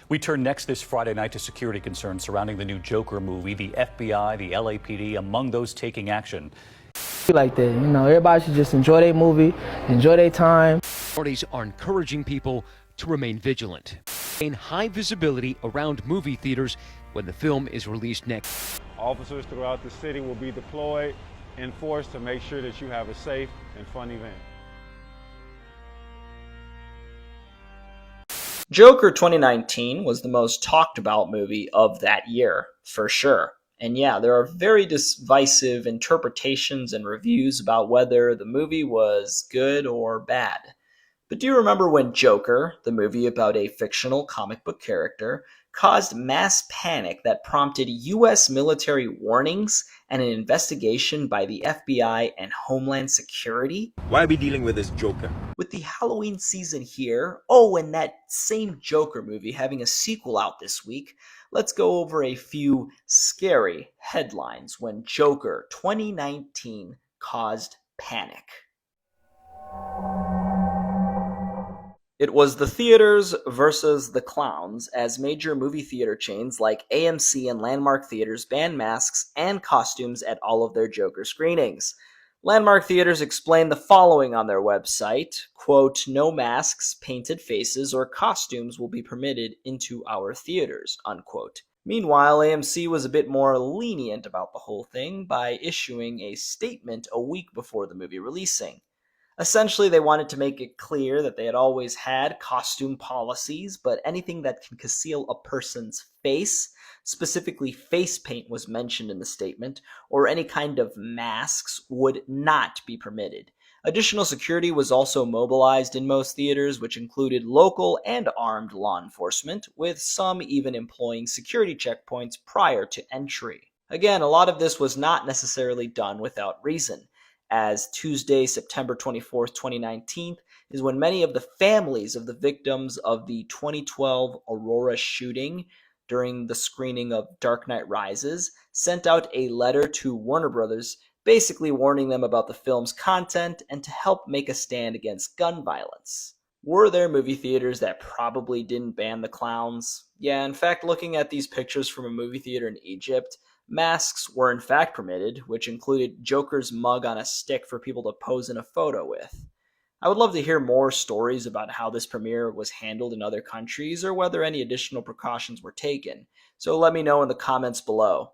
We turn next this Friday night to security concerns surrounding the new Joker movie. The FBI, the LAPD, among those taking action. Like that, everybody should just enjoy their movie, enjoy their time. Authorities are encouraging people to remain vigilant. In high visibility around movie theaters when the film is released next. Officers throughout the city will be deployed in force to make sure that you have a safe and fun event. Joker 2019 was the most talked about movie of that year, for sure. And yeah, there are very divisive interpretations and reviews about whether the movie was good or bad. But do you remember when Joker, the movie about a fictional comic book character, caused mass panic that prompted U.S. military warnings and an investigation by the FBI and Homeland Security? Why are we dealing with this Joker? With the Halloween season here, and that same Joker movie having a sequel out this week, let's go over a few scary headlines when Joker 2019 caused panic. It was the theaters versus the clowns, as major movie theater chains like AMC and Landmark Theaters banned masks and costumes at all of their Joker screenings. Landmark Theaters explained the following on their website, quote, "No masks, painted faces, or costumes will be permitted into our theaters," unquote. Meanwhile, AMC was a bit more lenient about the whole thing by issuing a statement a week before the movie releasing. Essentially, they wanted to make it clear that they had always had costume policies, but anything that can conceal a person's face, specifically face paint was mentioned in the statement, or any kind of masks would not be permitted. Additional security was also mobilized in most theaters, which included local and armed law enforcement, with some even employing security checkpoints prior to entry. Again, a lot of this was not necessarily done without reason, as Tuesday, September 24th, 2019, is when many of the families of the victims of the 2012 Aurora shooting during the screening of Dark Knight Rises sent out a letter to Warner Brothers basically warning them about the film's content and to help make a stand against gun violence. Were there movie theaters that probably didn't ban the clowns? Yeah, in fact, looking at these pictures from a movie theater in Egypt, masks were in fact permitted, which included Joker's mug on a stick for people to pose in a photo with. I would love to hear more stories about how this premiere was handled in other countries or whether any additional precautions were taken, so let me know in the comments below.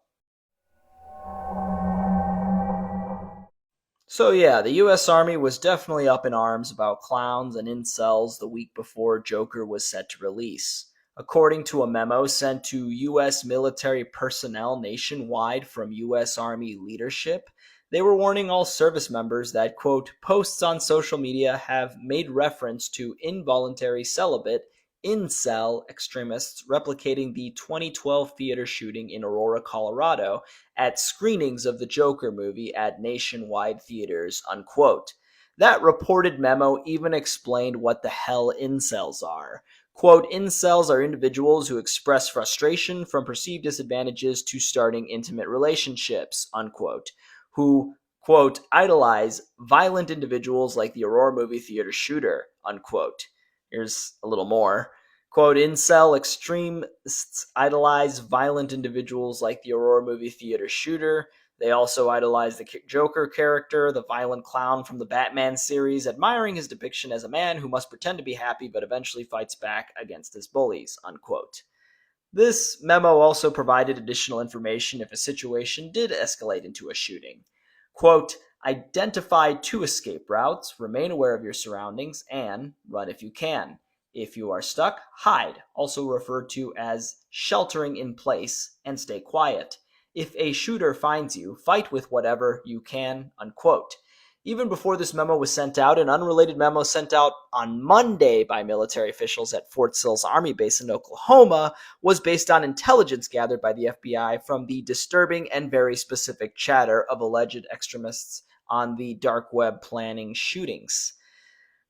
So yeah, the US Army was definitely up in arms about clowns and incels the week before Joker was set to release. According to a memo sent to U.S. military personnel nationwide from U.S. Army leadership, they were warning all service members that, quote, "posts on social media have made reference to involuntary celibate, incel extremists replicating the 2012 theater shooting in Aurora, Colorado, at screenings of the Joker movie at nationwide theaters," unquote. That reported memo even explained what the hell incels are. Quote, "Incels are individuals who express frustration from perceived disadvantages to starting intimate relationships," unquote, who, quote, "idolize violent individuals like the Aurora movie theater shooter," unquote. Here's a little more. Quote, "Incel extremists idolize violent individuals like the Aurora movie theater shooter. They also idolize the Joker character, the violent clown from the Batman series, admiring his depiction as a man who must pretend to be happy but eventually fights back against his bullies," unquote. This memo also provided additional information if a situation did escalate into a shooting. Quote, "Identify 2 escape routes, remain aware of your surroundings, and run if you can. If you are stuck, hide," also referred to as sheltering in place, and stay quiet. "If a shooter finds you, fight with whatever you can," unquote. Even before this memo was sent out, an unrelated memo sent out on Monday by military officials at Fort Sills Army Base in Oklahoma was based on intelligence gathered by the FBI from the disturbing and very specific chatter of alleged extremists on the dark web planning shootings.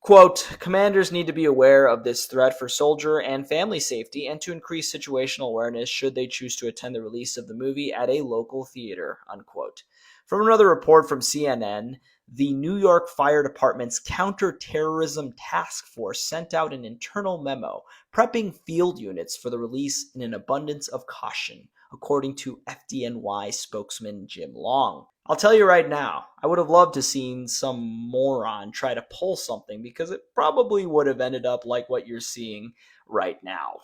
Quote, "Commanders need to be aware of this threat for soldier and family safety and to increase situational awareness should they choose to attend the release of the movie at a local theater," unquote. From another report from CNN, the New York Fire Department's Counterterrorism Task Force sent out an internal memo prepping field units for the release in an abundance of caution, according to FDNY spokesman Jim Long. I'll tell you right now, I would have loved to seen some moron try to pull something because it probably would have ended up like what you're seeing right now.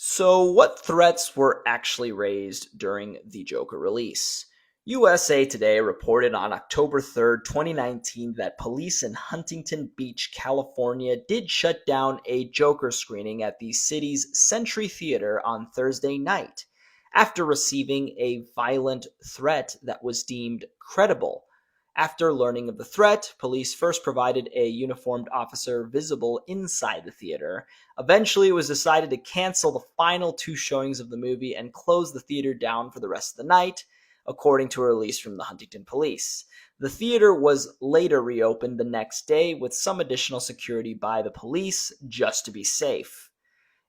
So what threats were actually raised during the Joker release? USA Today reported on October 3rd, 2019 that police in Huntington Beach, California did shut down a Joker screening at the city's Century Theater on Thursday night after receiving a violent threat that was deemed credible. After learning of the threat, police first provided a uniformed officer visible inside the theater. Eventually, it was decided to cancel the final 2 showings of the movie and close the theater down for the rest of the night, according to a release from the Huntington Police. The theater was later reopened the next day with some additional security by the police, just to be safe.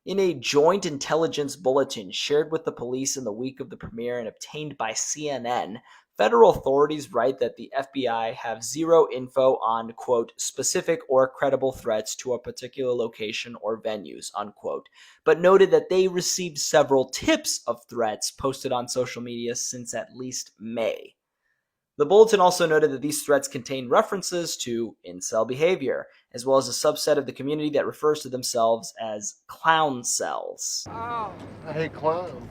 In a joint intelligence bulletin shared with the police in the week of the premiere and obtained by CNN, federal authorities write that the FBI have zero info on, quote, specific or credible threats to a particular location or venues, unquote, but noted that they received several tips of threats posted on social media since at least May. The bulletin also noted that these threats contain references to incel behavior, as well as a subset of the community that refers to themselves as clown cells. I hate clowns.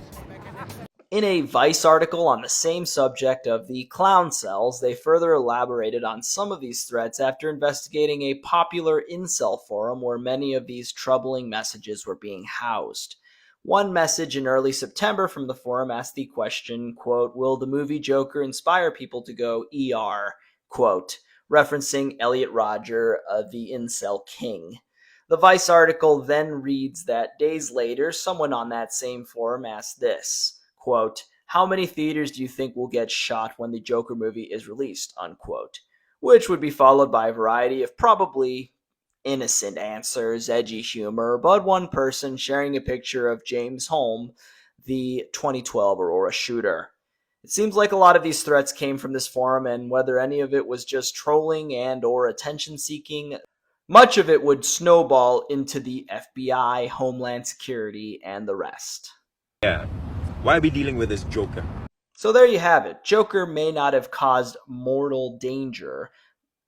In a Vice article on the same subject of the clown cells, they further elaborated on some of these threats after investigating a popular incel forum where many of these troubling messages were being housed. One message in early September from the forum asked the question, quote, will the movie Joker inspire people to go ER, quote, referencing Elliot Rodger, the incel king. The Vice article then reads that days later, someone on that same forum asked this, quote, how many theaters do you think will get shot when the Joker movie is released, unquote, which would be followed by a variety of probably innocent answers, edgy humor, but one person sharing a picture of James Holm, the 2012 Aurora shooter. It seems like a lot of these threats came from this forum, and whether any of it was just trolling and or attention-seeking, much of it would snowball into the FBI, Homeland Security, and the rest. Yeah. Why are we dealing with this Joker? So there you have it. Joker may not have caused mortal danger.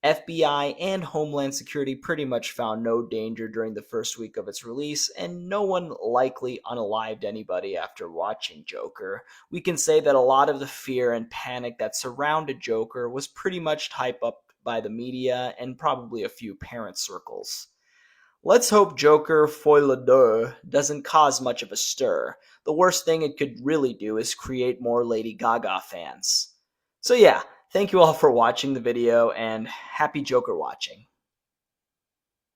FBI and Homeland Security pretty much found no danger during the first week of its release, and no one likely unalived anybody after watching Joker. We can say that a lot of the fear and panic that surrounded Joker was pretty much hyped up by the media and probably a few parent circles. Let's hope Joker Folie Deux doesn't cause much of a stir. The worst thing it could really do is create more Lady Gaga fans. So yeah, thank you all for watching the video, and happy Joker watching.